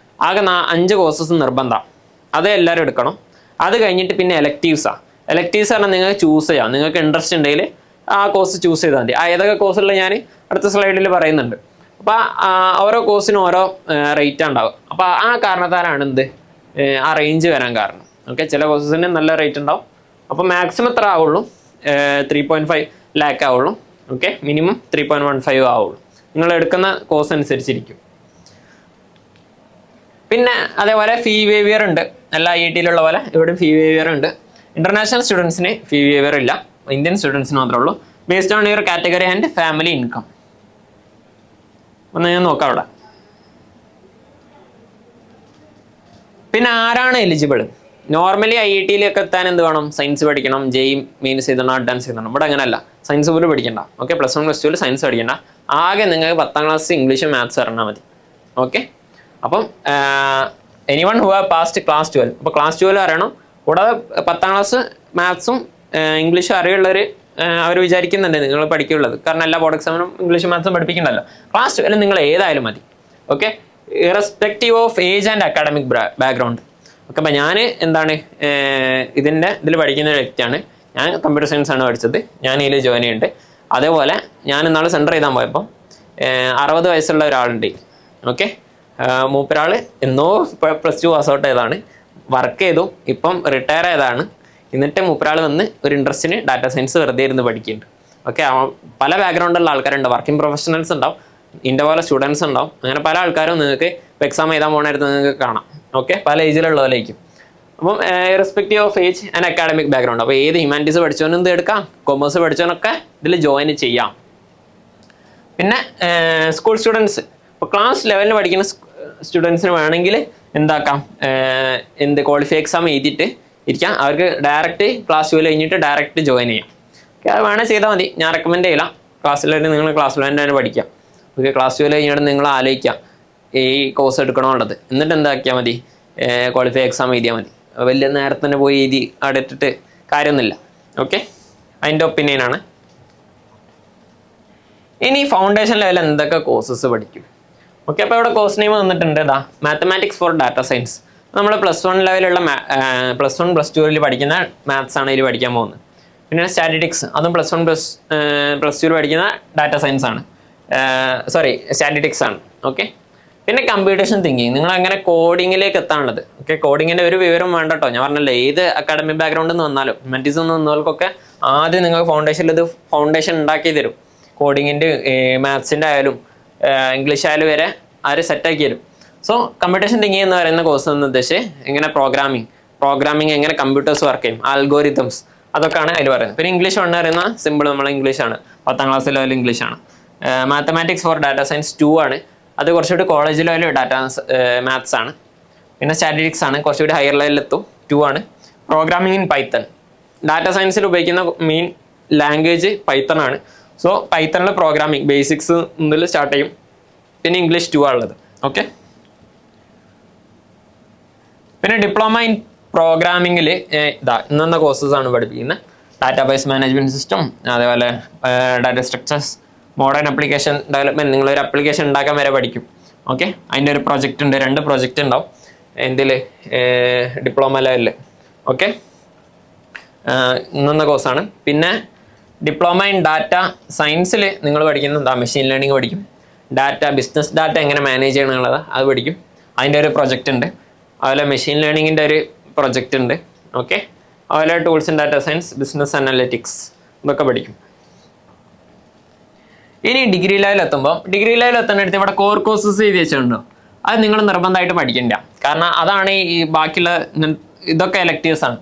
ആകെ 5 കോഴ്സസ് നിർബന്ധമാണ്. അത് എല്ലാവരും എടുക്കണം. അത് കഴിഞ്ഞിട്ട് പിന്നെ എലക്റ്റീവ്സാണ്. എലക്റ്റീവ്സ് പറഞ്ഞാൽ നിങ്ങൾക്ക് ചൂസ് ചെയ്യാം. നിങ്ങൾക്ക് ഇൻട്രസ്റ്റ് ഉണ്ടെങ്കിൽ ആ കോഴ്സ് ചൂസ് ചെയ്താൽ മതി. ഏതൊക്കെ കോഴ്സുള്ള ഞാൻ അടുത്ത സ്ലൈഡിൽ പറയുന്നുണ്ട്. അപ്പോൾ ഓരോ കോഴ്സിനും ഓരോ റേറ്റ് ഉണ്ടാവും. അപ്പോൾ ആ കാരണത്താലാണ് ആ റേഞ്ച് വരാൻ കാരണം. ഓക്കെ, ചില കോഴ്സസിന് നല്ല റേറ്റ് ഉണ്ടാവും. അപ്പോൾ മാക്സിമം എത്ര ആവുള്ളൂ? 3.5 ലാക്ക് ആവുള്ളൂ. ഓക്കെ, മിനിമം 3.15 ആവുള്ളൂ. നിങ്ങൾ എടുക്കുന്ന കോഴ്സ് അനുസരിച്ചിരിക്കും. പിന്നെ അതേപോലെ ഫീ വേവിയർ ഉണ്ട്. എല്ലാ IIT-യിലുള്ള പോലെ ഇവിടെയും ഫീ വേവിയർ ഉണ്ട്. ഇന്റർനാഷണൽ സ്റ്റുഡൻസിന് ഫീ വേവിയർ ഇല്ല, ഇന്ത്യൻ സ്റ്റുഡൻസിന് മാത്രമേ ഉള്ളൂ. Based on your category and family income. ഒന്ന് ഞാൻ നോക്കാം അവിടെ. പിന്നെ ആരാണ് എലിജിബിൾ? നോർമലി IIT-യിലൊക്കെ എത്താൻ എന്ത് വേണം? സയൻസ് പഠിക്കണം, JEE മെയിൻസ് എഴുതണം, അഡ്വാൻസ് എഴുതണം. ഇവിടെ അങ്ങനെയല്ല, സയൻസ് പോലും പഠിക്കണ്ട. ഓക്കെ, +1 +2 സയൻസ് പഠിക്കണ്ട. ആകെ നിങ്ങൾക്ക് 10ാം ക്ലാസ് ഇംഗ്ലീഷ് മാത്സ് അറിഞ്ഞാൽ മതി. ഓക്കെ, അപ്പം anyone who have past class 12. അപ്പോൾ ക്ലാസ് 12 അറിയണം. കൂടാതെ 10ാം ക്ലാസ് മാത്സും ഇംഗ്ലീഷും അറിയുള്ളവർ അവർ വിചാരിക്കുന്നുണ്ട് നിങ്ങൾ പഠിക്കുള്ളത്. കാരണം എല്ലാ ബോർഡ് എക്സാമിനും ഇംഗ്ലീഷ് മാത്സും പഠിപ്പിക്കണ്ടല്ലോ. ക്ലാസ് 12 നിങ്ങൾ ഏതായാലും മതി. Okay, irrespective of age and academic background. Okay, അപ്പോൾ ഞാൻ ഇതിൽ പഠിക്കുന്ന ഒരു വ്യക്തിയാണ്. ഞാൻ കമ്പ്യൂട്ടർ സയൻസ് ആണ് പഠിച്ചത്. ഞാൻ ഇതിൽ ജോയിൻ ചെയ്യുന്നുണ്ട്. അതേപോലെ ഞാൻ ഇന്നാൾ സെൻറ്റർ ചെയ്താൽ പോയപ്പോൾ 60 വയസ്സുള്ള ഒരാളുണ്ട്. ഓക്കെ, മൂപ്പരാൾ എന്നോ +2 പാസ് ഔട്ട് ചെയ്തതാണ്, വർക്ക് ചെയ്തു, ഇപ്പം റിട്ടയർ ആയതാണ്. എന്നിട്ട് മൂപ്പരാൾ വന്ന് ഒരു ഇൻട്രസ്റ്റിന് ഡാറ്റ സയൻസ് വെറുതെ ഇരുന്ന് പഠിക്കുന്നുണ്ട്. ഓക്കെ, പല ബാക്ക്ഗ്രൗണ്ടുള്ള ആൾക്കാരുണ്ട്. വർക്കിംഗ് പ്രൊഫഷണൽസ് ഉണ്ടാവും, ഇതിൻ്റെ പോലെ സ്റ്റുഡൻസ് ഉണ്ടാവും. അങ്ങനെ പല ആൾക്കാരും നിങ്ങൾക്ക് എക്സാം എഴുതാൻ പോകണമായിരുന്നു നിങ്ങൾക്ക് കാണാം. ഓക്കെ, പല ഏജിലുള്ളവരായിരിക്കും. അപ്പം irrespective of age and academic background. അപ്പോൾ ഏത് ഹ്യൂമാനിറ്റീസ് പഠിച്ചവനും എന്ത് എടുക്കാം, കൊമേഴ്സ് പഠിച്ചവനൊക്കെ ഇതിൽ ജോയിൻ ചെയ്യാം. പിന്നെ സ്കൂൾ സ്റ്റുഡൻസ്, ഇപ്പോൾ ക്ലാസ് 11 പഠിക്കുന്ന സ്റ്റുഡൻസിന് വേണമെങ്കിൽ എന്താക്കാം, ക്വാളിഫൈ എക്സാം എഴുതിയിട്ട് ഇരിക്കാം. അവർക്ക് ഡയറക്റ്റ് ക്ലാസ് 12 കഴിഞ്ഞിട്ട് ഡയറക്റ്റ് ജോയിൻ ചെയ്യാം. ഓക്കെ, അത് വേണേൽ ചെയ്താൽ മതി. ഞാൻ റെക്കമെൻഡ് ചെയ്യില്ല. ക്ലാസ് 11 നിങ്ങൾ ക്ലാസ് 11 തന്നെ പഠിക്കാം. ഓക്കെ, ക്ലാസ് 12 കഴിഞ്ഞിട്ട് നിങ്ങൾ ആലോചിക്കാം ഈ കോഴ്സ് എടുക്കണമുള്ളത്. എന്നിട്ട് എന്താക്കിയാൽ മതി, ക്വാളിഫൈ എക്സാം എഴുതിയാൽ മതി. വലിയ നേരത്തെ തന്നെ പോയി എഴുതി അവിടെ ഇട്ടിട്ട് കാര്യമൊന്നുമില്ല. ഓക്കെ, അതിൻ്റെ ഒപ്പീനിയനാണ്. ഇനി ഫൗണ്ടേഷൻ ലെവൽ എന്തൊക്കെ കോഴ്സസ് പഠിക്കും? ഓക്കെ, അപ്പോൾ ഇവിടെ കോഴ്സ് നെയിം വന്നിട്ടുണ്ട്. Mathematics for data science. നമ്മൾ +1 ലെവലുള്ള +1 +2 പഠിക്കുന്ന മാത്സ് ആണ് ഇതിൽ പഠിക്കാൻ പോകുന്നത്. പിന്നെ സ്റ്റാറ്റിറ്റിക്സ്, അതും +1 +2 പഠിക്കുന്ന ഡാറ്റ സയൻസ് ആണ്, സ്റ്റാറ്റിറ്റിക്സ് ആണ്. ഓക്കെ, പിന്നെ കമ്പ്യൂട്ടേഷൻ തിങ്കിങ്. നിങ്ങൾ അങ്ങനെ കോഡിങ്ങിലേക്ക് എത്താനുള്ളത്. ഓക്കെ, കോഡിങ്ങിൻ്റെ ഒരു വിവരം വേണ്ട കേട്ടോ. ഞാൻ പറഞ്ഞല്ലോ, ഏത് അക്കാഡമിക് ബാക്ക്ഗ്രൗണ്ടിൽ നിന്ന് വന്നാലും ഹ്യൂമാനിറ്റീസ് നിന്ന് വന്നവർക്കൊക്കെ ആദ്യം നിങ്ങൾക്ക് ഫൗണ്ടേഷൻ ഉണ്ടാക്കി തരും. കോഡിങ്ങിൻ്റെ മാത്സിൻ്റെ ആയാലും ഇംഗ്ലീഷ് ആയാലും വരെ അവർ സെറ്റാക്കി തരും. സോ കമ്പ്യൂട്ടേഷൻ തിങ്കിങ് എന്ന് പറയുന്ന കോഴ്സ് എന്ന് ഉദ്ദേശിച്ച് എങ്ങനെ പ്രോഗ്രാമിംഗ് എങ്ങനെ കമ്പ്യൂട്ടേഴ്സ് വർക്ക് ചെയ്യും, ആൽഗോരിതംസ്, അതൊക്കെയാണ് അതിൽ പറയുന്നത്. പിന്നെ ഇംഗ്ലീഷ് എന്ന് പറയുന്ന സിമ്പിൾ നമ്മൾ ഇംഗ്ലീഷാണ്, 10ാം ക്ലാസ് ലെവൽ ഇംഗ്ലീഷാണ്. മാത്തമാറ്റിക്സ് ഫോർ ഡാറ്റ സയൻസ് 2 ആണ്. അത് കുറച്ചുകൂടി കോളേജ് ലെവലിൽ മാത്സ് ആണ്. പിന്നെ സ്റ്റാറ്റിറ്റിക്സ് ആണ്, കുറച്ചുകൂടി ഹയർ ലെവലിലെത്തും, 2 ആണ്. പ്രോഗ്രാമിംഗ് ഇൻ പൈത്തൺ, ഡാറ്റ സയൻസിൽ ഉപയോഗിക്കുന്ന മെയിൻ ലാംഗ്വേജ് പൈത്തൺ ആണ്. സോ പൈത്തണിൽ പ്രോഗ്രാമിംഗ് ബേസിക്സ് മുതൽ സ്റ്റാർട്ട് ചെയ്യും. പിന്നെ ഇംഗ്ലീഷ് 2 ആണുള്ളത്. ഓക്കെ, പിന്നെ ഡിപ്ലോമ ഇൻ പ്രോഗ്രാമിങ്ങിൽ ഇന്ന കോഴ്സസ് ആണ് പഠിപ്പിക്കുന്നത്. ഡാറ്റാബേസ് മാനേജ്മെൻറ്റ് സിസ്റ്റം, അതേപോലെ data structures, modern application development. നിങ്ങളൊരു ആപ്ലിക്കേഷൻ ഉണ്ടാക്കാൻ വരെ പഠിക്കും. ഓക്കെ, അതിൻ്റെ ഒരു പ്രൊജക്റ്റ് ഉണ്ട്, 2 പ്രൊജക്റ്റ് ഉണ്ടാവും എന്തിൽ, ഡിപ്ലോമ ലെവലിൽ. ഓക്കെ, ഇന്ന കോഴ്സാണ്. പിന്നെ ഡിപ്ലോമ ഇൻ ഡാറ്റ സയൻസിൽ നിങ്ങൾ പഠിക്കുന്നത് മെഷീൻ ലേണിംഗ് പഠിക്കും. ബിസിനസ് ഡാറ്റ എങ്ങനെ മാനേജ് ചെയ്യണമെന്നുള്ളത് അത് പഠിക്കും. അതിൻ്റെ ഒരു പ്രൊജക്റ്റ് ഉണ്ട്. അതുപോലെ മെഷീൻ ലേണിങ്ങിൻ്റെ ഒരു പ്രൊജക്റ്റ് ഉണ്ട്. ഓക്കെ, അതുപോലെ tools in data science, business analytics, ഇതൊക്കെ പഠിക്കും. ഇനി ഡിഗ്രി ലെവൽ എത്തുമ്പോൾ, ഡിഗ്രി ലെവൽ എത്തുന്നിടത്ത് ഇവിടെ കോർ കോഴ്സസ് എഴുതി വെച്ചിട്ടുണ്ടോ? അത് നിങ്ങൾ നിർബന്ധമായിട്ട് പഠിക്കണ്ട. കാരണം അതാണ് ഈ ബാക്കിയുള്ള ഇതൊക്കെ എലക്ടീവ്സ് ആണ്.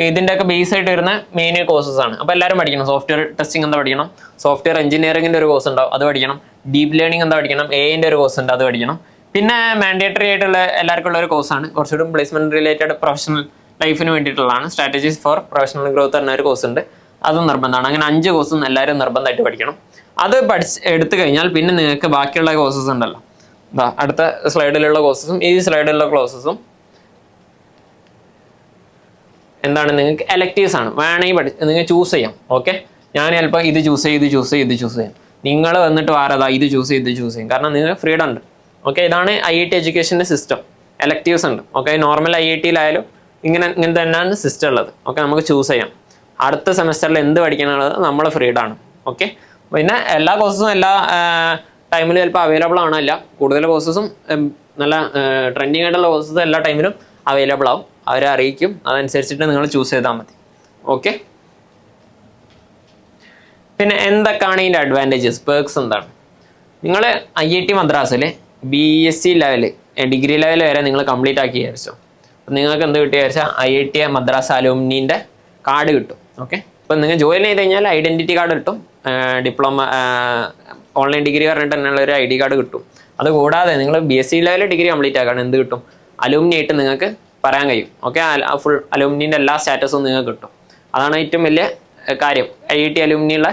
ഇതിൻ്റെയൊക്കെ ബേസ് ആയിട്ട് വരുന്ന മെയിൻ കോഴ്സസ് ആണ്. അപ്പോൾ എല്ലാവരും പഠിക്കണം. സോഫ്റ്റ്വെയർ ടെസ്റ്റിംഗ് എന്താ പഠിക്കണം, സോഫ്റ്റ്വെയർ എഞ്ചിനീയറിംഗിൻ്റെ ഒരു കോഴ്സ് ഉണ്ടാവും, അത് പഠിക്കണം. ഡീപ് ലേണിംഗ് എന്താ പഠിക്കണം, AI ഒരു കോഴ്സ് ഉണ്ട്, അത് പഠിക്കണം. പിന്നെ മാൻഡേറ്ററി ആയിട്ടുള്ള എല്ലാവർക്കും ഉള്ള ഒരു കോഴ്സാണ്, കുറച്ചുകൂടി പ്ലേസ്മെന്റ് റിലേറ്റഡ് പ്രൊഫഷണൽ ലൈഫിന് വേണ്ടിയിട്ടുള്ളതാണ്, സ്ട്രാറ്റജീസ് ഫോർ പ്രൊഫഷണൽ ഗ്രോത്ത് എന്ന ഒരു കോഴ്സ് ഉണ്ട്, അതും നിർബന്ധമാണ്. അങ്ങനെ 5 കോഴ്സും എല്ലാവരും നിർബന്ധമായിട്ട് പഠിക്കണം. അത് എടുത്തു കഴിഞ്ഞാൽ പിന്നെ നിങ്ങൾക്ക് ബാക്കിയുള്ള കോഴ്സസ് ഉണ്ടല്ലോ, അടുത്ത സ്ലൈഡിലുള്ള കോഴ്സസും ഈ സ്ലൈഡിലുള്ള കോഴ്സസും എന്താണ്, നിങ്ങൾക്ക് എലക്ടീവ്സ് ആണ്. വേണമെങ്കിൽ നിങ്ങൾ ചൂസ് ചെയ്യാം. ഓക്കെ, ഞാൻ ചിലപ്പോൾ ഇത് ചൂസ് ചെയ്യാം. നിങ്ങൾ വന്നിട്ട് വാരതാ ഇത് ചൂസ് ചെയ്യും. കാരണം നിങ്ങൾക്ക് ഫ്രീഡം ഉണ്ട്. ഓക്കെ, ഇതാണ് IIT എഡ്യൂക്കേഷൻ്റെ സിസ്റ്റം. എലക്ടീവ്സ് ഉണ്ട്. ഓക്കെ, നോർമൽ IITയിലായാലും ഇങ്ങനെ തന്നെയാണ് സിസ്റ്റം ഉള്ളത്. ഓക്കെ, നമുക്ക് ചൂസ് ചെയ്യാം അടുത്ത സെമസ്റ്ററിൽ എന്ത് പഠിക്കാനുള്ളത്, നമ്മൾ ഫ്രീഡാണ്. ഓക്കെ, പിന്നെ എല്ലാ കോഴ്സസും എല്ലാ ടൈമിലും ചിലപ്പോൾ അവൈലബിൾ ആണല്ല. കൂടുതൽ കോഴ്സസും നല്ല ട്രെൻഡിങ് ആയിട്ടുള്ള കോഴ്സസ് എല്ലാ ടൈമിലും അവൈലബിൾ ആവും. അവരെ അറിയിക്കും, അതനുസരിച്ചിട്ട് നിങ്ങൾ ചൂസ് ചെയ്താൽ മതി. ഓക്കെ, പിന്നെ എന്തൊക്കെയാണ് ഇതിൻ്റെ അഡ്വാൻറ്റേജസ്, പേർക്സ് എന്താണ്? നിങ്ങൾ IIT മദ്രാസിൽ BSc ലെവൽ, ഡിഗ്രി ലെവൽ വരെ നിങ്ങൾ കംപ്ലീറ്റ് ആക്കി വിചാരിച്ചോ. അപ്പം നിങ്ങൾക്ക് എന്ത് കിട്ടിയ വിചാരിച്ചാൽ IIT മദ്രാസ് അലുമിനീൻ്റെ കാർഡ് കിട്ടും. ഓക്കെ, ഇപ്പം നിങ്ങൾ ജോയിൻ ചെയ്ത് കഴിഞ്ഞാൽ ഐഡൻറ്റിറ്റി കാർഡ് കിട്ടും, ഡിപ്ലോമ ഓൺലൈൻ ഡിഗ്രി പറഞ്ഞിട്ട് തന്നെയുള്ള ഒരു ID കാർഡ് കിട്ടും. അതുകൂടാതെ നിങ്ങൾ BSc ലെവൽ ഡിഗ്രി കംപ്ലീറ്റ് ആക്കാൻ എന്ത് കിട്ടും, അലുമിനി ആയിട്ട് നിങ്ങൾക്ക് പറയാൻ കഴിയും. ഓക്കെ, ഫുൾ അലുമിനീൻ്റെ എല്ലാ സ്റ്റാറ്റസും നിങ്ങൾക്ക് കിട്ടും. അതാണ് ഏറ്റവും വലിയ കാര്യം. IIT അലുമിനിയുള്ള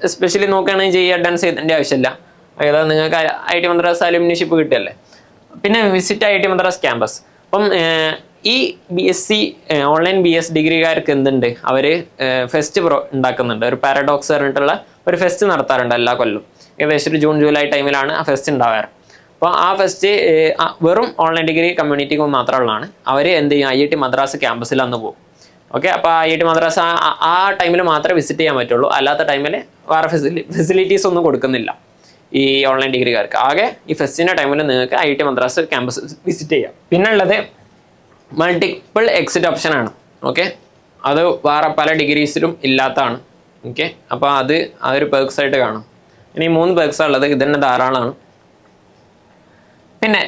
എസ്പെഷ്യലി നോക്കുകയാണെങ്കിൽ JEE അഡ്വാൻസ് ചെയ്തതിൻ്റെ ആവശ്യമില്ല. അതായത് നിങ്ങൾക്ക് IIT മദ്രാസ് അലുമിനിഷിപ്പ് കിട്ടിയല്ലേ. പിന്നെ വിസിറ്റ് IIT മദ്രാസ് ക്യാമ്പസ്. അപ്പം ഈ BSc ഓൺലൈൻ BS ഡിഗ്രിക്കാർക്ക് എന്തുണ്ട്, അവർ ഫെസ്റ്റ് ഉണ്ടാക്കുന്നുണ്ട്. ഒരു പാരഡോക്സ് പറഞ്ഞിട്ടുള്ള ഒരു ഫെസ്റ്റ് നടത്താറുണ്ട് എല്ലാ കൊല്ലം. ഏകദേശം ഒരു ജൂൺ ജൂലൈ ടൈമിലാണ് ആ ഫെസ്റ്റ് ഉണ്ടാവാറ്. അപ്പോൾ ആ ഫെസ്റ്റ് വെറും ഓൺലൈൻ ഡിഗ്രി കമ്മ്യൂണിറ്റിക്ക് മാത്രമുള്ളതാണ്. അവർ എന്ത് ചെയ്യും, IIT മദ്രാസ് ക്യാമ്പസിൽ അന്ന് പോകും. ഓക്കെ, അപ്പോൾ IIT മദ്രാസ് ആ ടൈമിൽ മാത്രമേ വിസിറ്റ് ചെയ്യാൻ പറ്റുള്ളൂ. അല്ലാത്ത ടൈമിൽ വേറെ ഫെസിലിറ്റീസ് ഒന്നും കൊടുക്കുന്നില്ല ഈ ഓൺലൈൻ ഡിഗ്രിക്കാർക്ക്. ആകെ ഈ ഫെസ്റ്റിൻ്റെ ടൈമിൽ നിങ്ങൾക്ക് IIT മദ്രാസ് ക്യാമ്പസ് വിസിറ്റ് ചെയ്യാം. പിന്നെ ഉള്ളത് മൾട്ടിപ്പിൾ എക്സിറ്റ് ഓപ്ഷനാണ്. ഓക്കെ, അത് വേറെ പല ഡിഗ്രീസിലും ഇല്ലാത്തതാണ്. ഓക്കെ, അപ്പോൾ അതൊരു പേർക്സ് ആയിട്ട് കാണാം. ഇനി 3 പേർക്സാണ് ഉള്ളത്, ഇതന്നെ ധാരാളമാണ്. പിന്നെ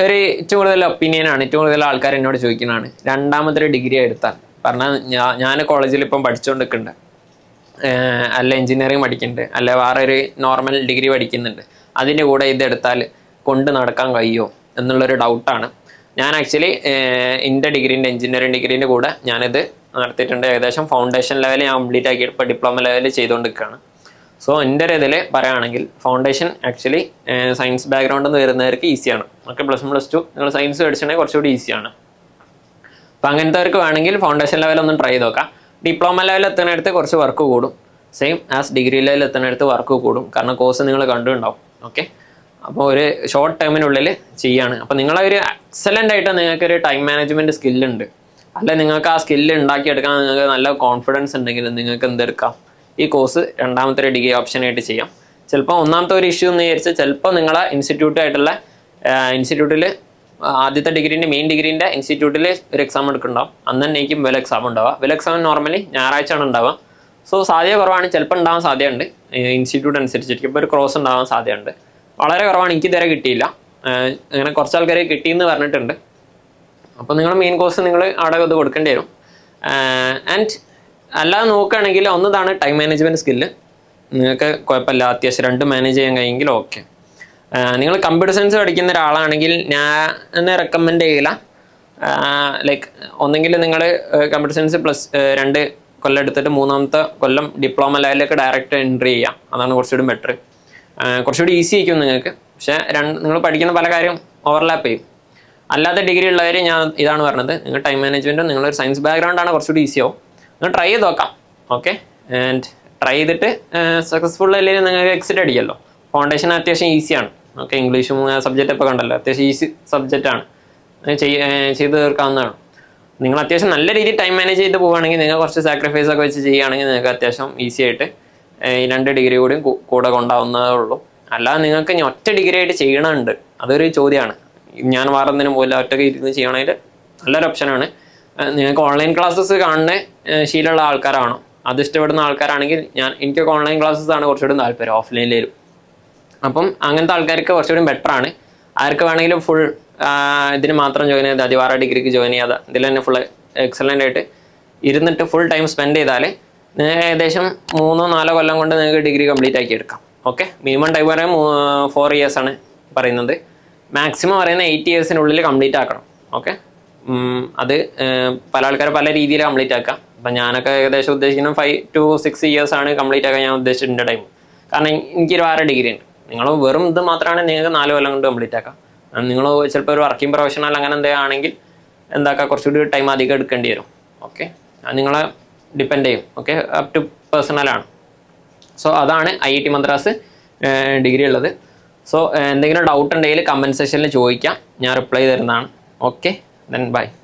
ഏറ്റവും കൂടുതൽ ഒപ്പീനിയനാണ്, ഏറ്റവും കൂടുതൽ ആൾക്കാർ എന്നോട് ചോദിക്കുന്നതാണ്, രണ്ടാമത്തെ ഡിഗ്രി എടുത്താൽ. പറഞ്ഞാൽ ഞാൻ കോളേജിൽ ഇപ്പം പഠിച്ചുകൊണ്ടിരിക്കുന്നുണ്ട്, അല്ല എഞ്ചിനീയറിംഗ് പഠിക്കുന്നുണ്ട്, അല്ല വേറെ ഒരു നോർമൽ ഡിഗ്രി പഠിക്കുന്നുണ്ട്, അതിൻ്റെ കൂടെ ഇതെടുത്താൽ കൊണ്ട് നടക്കാൻ കഴിയുമോ എന്നുള്ളൊരു ഡൗട്ടാണ്. ഞാൻ ആക്ച്വലി എൻ്റെ എഞ്ചിനീയറിംഗ് ഡിഗ്രീൻ്റെ കൂടെ ഞാനിത് നടത്തിയിട്ടുണ്ട്. ഏകദേശം ഫൗണ്ടേഷൻ ലെവൽ ഞാൻ കംപ്ലീറ്റ് ആക്കി ഇപ്പോൾ ഡിപ്ലോമ ലെവൽ ചെയ്തുകൊണ്ടിരിക്കുകയാണ്. സോ എൻ്റെ ഒരു ഇതിൽ പറയുകയാണെങ്കിൽ ഫൗണ്ടേഷൻ ആക്ച്വലി സയൻസ് ബാക്ക്ഗ്രൗണ്ടിൽ നിന്ന് വരുന്നവർക്ക് ഈസിയാണ്. ഓക്കെ, +1 +2 നിങ്ങൾ സയൻസ് പഠിച്ചിട്ടുണ്ടെങ്കിൽ കുറച്ചുകൂടി ഈസിയാണ്. അപ്പോൾ അങ്ങനത്തെവർക്ക് വേണമെങ്കിൽ ഫൗണ്ടേഷൻ ലെവൽ ഒന്ന് ട്രൈ ചെയ്ത് നോക്കാം. ഡിപ്ലോമ ലെവൽ എത്തുന്നിടത്ത് കുറച്ച് വർക്ക് കൂടും, സെയിം ആസ് ഡിഗ്രി ലെവൽ എത്തുന്നിടത്ത് വർക്ക് കൂടും. കാരണം കോഴ്സ് നിങ്ങൾ കണ്ടുണ്ടാവും. ഓക്കെ, അപ്പോൾ ഒരു ഷോർട്ട് ടൈമിനുള്ളിൽ ചെയ്യാണ്. അപ്പോൾ നിങ്ങളൊരു എക്സലൻ്റ് ആയിട്ട് നിങ്ങൾക്കൊരു ടൈം മാനേജ്മെൻറ്റ് സ്കില്ലുണ്ട്, അല്ലെ നിങ്ങൾക്ക് ആ സ്കില്ല് ഉണ്ടാക്കിയെടുക്കാൻ നിങ്ങൾക്ക് നല്ല കോൺഫിഡൻസ് ഉണ്ടെങ്കിൽ നിങ്ങൾക്ക് എന്തെടുക്കാം, ഈ കോഴ്സ് രണ്ടാമത്തെ ഒരു ഡിഗ്രി ഓപ്ഷനായിട്ട് ചെയ്യാം. ചിലപ്പോൾ ഒന്നാമത്തെ ഒരു ഇഷ്യൂ എന്ന് വിചാരിച്ചാൽ ചിലപ്പോൾ നിങ്ങളെ ഇൻസ്റ്റിറ്റ്യൂട്ടിൽ ആദ്യത്തെ ഡിഗ്രീൻ്റെ മെയിൻ ഡിഗ്രീൻ്റെ ഇൻസ്റ്റിറ്റ്യൂട്ടിൽ ഒരു എക്സാം എടുക്കുന്നുണ്ടാവും. അന്ന് തന്നെ എനിക്കും വെൽ എക്സാം ഉണ്ടാവുക. വെൽ എക്സാം നോർമലി ഞായറാഴ്ചയാണ് ഉണ്ടാവുക. സോ സാധ്യത കുറവാണ്, ചിലപ്പോൾ ഉണ്ടാവാൻ സാധ്യതയുണ്ട്. ഇൻസ്റ്റിറ്റ്യൂട്ട് അനുസരിച്ചിരിക്കും. ഇപ്പോൾ ഒരു ക്രോസ് ഉണ്ടാവാൻ സാധ്യതയുണ്ട്. വളരെ കുറവാണ്, എനിക്ക് ഇതുവരെ കിട്ടിയില്ല. അങ്ങനെ കുറച്ച് ആൾക്കാർ കിട്ടിയെന്ന് പറഞ്ഞിട്ടുണ്ട്. അപ്പോൾ നിങ്ങൾ മെയിൻ കോഴ്സ് നിങ്ങൾ അവിടെ ഇത് കൊടുക്കേണ്ടി വരും. ആൻഡ് അല്ലാതെ നോക്കുകയാണെങ്കിൽ ഒന്നതാണ് ടൈം മാനേജ്മെൻറ്റ് സ്കില്ല്. നിങ്ങൾക്ക് കുഴപ്പമില്ല, അത്യാവശ്യം 2 മാനേജ് ചെയ്യാൻ കഴിയുമെങ്കിൽ ഓക്കെ. നിങ്ങൾ കമ്പ്യൂട്ടർ സയൻസ് പഠിക്കുന്ന ഒരാളാണെങ്കിൽ ഞാൻ റെക്കമെൻഡ് ചെയ്യില്ല. ലൈക്ക് ഒന്നെങ്കിൽ നിങ്ങൾ കമ്പ്യൂട്ടർ സയൻസ് +2 കൊല്ലം എടുത്തിട്ട് 3ാമത്തെ കൊല്ലം ഡിപ്ലോമ ലെവലിലേക്ക് ഡയറക്റ്റ് എൻട്രി ചെയ്യാം. അതാണ് കുറച്ചുകൂടി ബെറ്റർ. കുറച്ചുകൂടി ഈസി ആയിരിക്കും നിങ്ങൾക്ക്. പക്ഷേ നിങ്ങൾ പഠിക്കുന്ന പല കാര്യം ഓവർലാപ്പ് ചെയ്യും. അല്ലാത്ത ഡിഗ്രി ഉള്ളവർ ഞാൻ ഇതാണ് പറഞ്ഞത്, നിങ്ങൾ ടൈം മാനേജ്മെൻറ്റും നിങ്ങളൊരു സയൻസ് ബാക്ക്ഗ്രൗണ്ടാണ് കുറച്ചുകൂടി ഈസി ആവും. നിങ്ങൾ ട്രൈ ചെയ്ത് നോക്കാം. ഓക്കെ, ആൻഡ് ട്രൈ ചെയ്തിട്ട് സക്സസ്ഫുൾ അല്ലെങ്കിൽ നിങ്ങൾക്ക് എക്സിറ്റ് അടിക്കല്ലോ. ഫൗണ്ടേഷൻ അത്യാവശ്യം ഈസിയാണ്. ഓക്കെ, ഇംഗ്ലീഷും സബ്ജക്റ്റ് ഇപ്പോൾ കണ്ടല്ലോ, അത്യാവശ്യം ഈസി സബ്ജക്റ്റാണ്, ചെയ്ത് തീർക്കാവുന്നതാണ്. നിങ്ങൾ അത്യാവശ്യം നല്ല രീതിയിൽ ടൈം മാനേജ് ചെയ്ത് പോവുകയാണെങ്കിൽ, നിങ്ങൾ കുറച്ച് സാക്രിഫൈസ് ഒക്കെ വെച്ച് ചെയ്യുകയാണെങ്കിൽ നിങ്ങൾക്ക് അത്യാവശ്യം ഈസി ആയിട്ട് ഈ 2 ഡിഗ്രി കൂടി കൂടെ കൊണ്ടാവുന്നതേ ഉള്ളൂ. അല്ലാതെ നിങ്ങൾക്ക് ഇനി ഒറ്റ ഡിഗ്രി ആയിട്ട് ചെയ്യണമുണ്ട്, അതൊരു ചോദ്യമാണ്. ഞാൻ വേറൊന്നിനും പോലെ ഒറ്റയ്ക്ക് ഇരുന്ന് ചെയ്യണമെങ്കിൽ നല്ലൊരു ഓപ്ഷനാണ്. നിങ്ങൾക്ക് ഓൺലൈൻ ക്ലാസ്സസ് കാണുന്ന ശീലമുള്ള ആൾക്കാരാണോ, അത് ഇഷ്ടപ്പെടുന്ന ആൾക്കാരാണെങ്കിൽ എനിക്കൊക്കെ ഓൺലൈൻ ക്ലാസ്സസ് ആണ് കുറച്ചുകൂടി താല്പര്യം ഓഫ്ലൈനിലും. അപ്പം അങ്ങനത്തെ ആൾക്കാർക്ക് കുറച്ചുകൂടി ബെറ്ററാണ്. ആർക്ക് വേണമെങ്കിലും ഫുൾ ഇതിന് മാത്രം ജോയിൻ ചെയ്ത് അധിവാറ ഡിഗ്രിക്ക് ജോയിൻ ചെയ്യാതെ ഇതിൽ തന്നെ ഫുൾ എക്സലൻ്റ് ആയിട്ട് ഇരുന്നിട്ട് ഫുൾ ടൈം സ്പെൻഡ് ചെയ്താൽ ഏകദേശം 3-4 കൊല്ലം കൊണ്ട് നിങ്ങൾക്ക് ഡിഗ്രി കംപ്ലീറ്റ് ആക്കി എടുക്കാം. ഓക്കെ, മിനിമം ടൈം പറയാൻ 4 years ആണ് പറയുന്നത്. മാക്സിമം പറയുന്ന 8 yearsനുള്ളിൽ കംപ്ലീറ്റ് ആക്കണം. ഓക്കെ, അത് പല ആൾക്കാർ പല രീതിയിൽ കംപ്ലീറ്റ് ആക്കാം. അപ്പം ഞാനൊക്കെ ഏകദേശം ഉദ്ദേശിക്കുന്നത് 5 to 6 years ആണ് കംപ്ലീറ്റ് ആക്കാൻ ഞാൻ ഉദ്ദേശിച്ചിട്ടുണ്ട് ടൈം. കാരണം എനിക്ക് വേറെ ഡിഗ്രി ഉണ്ട്. നിങ്ങൾ വെറും ഇത് മാത്രമാണ് നിങ്ങൾക്ക് 4 കൊല്ലം കൊണ്ട് കംപ്ലീറ്റ് ആക്കാം. നിങ്ങൾ ചിലപ്പോൾ ഒരു വർക്കിംഗ് പ്രൊഫഷണൽ അങ്ങനെ എന്തെങ്കിലും ആണെങ്കിൽ എന്താക്കാം, കുറച്ചുകൂടി ടൈം അധികം എടുക്കേണ്ടി വരും. ഓക്കെ, അത് നിങ്ങളെ ഡിപ്പെൻഡ് ചെയ്യും. ഓക്കെ, അപ് ടു പേഴ്സണലാണ്. സോ അതാണ് IIT മദ്രാസ് ഡിഗ്രി ഉള്ളത്. സോ എന്തെങ്കിലും ഡൗട്ട് ഉണ്ടെങ്കിൽ കമൻറ്റ് സെക്ഷനിൽ ചോദിക്കാം, ഞാൻ റിപ്ലൈ തരുന്നതാണ്. Okay, then by.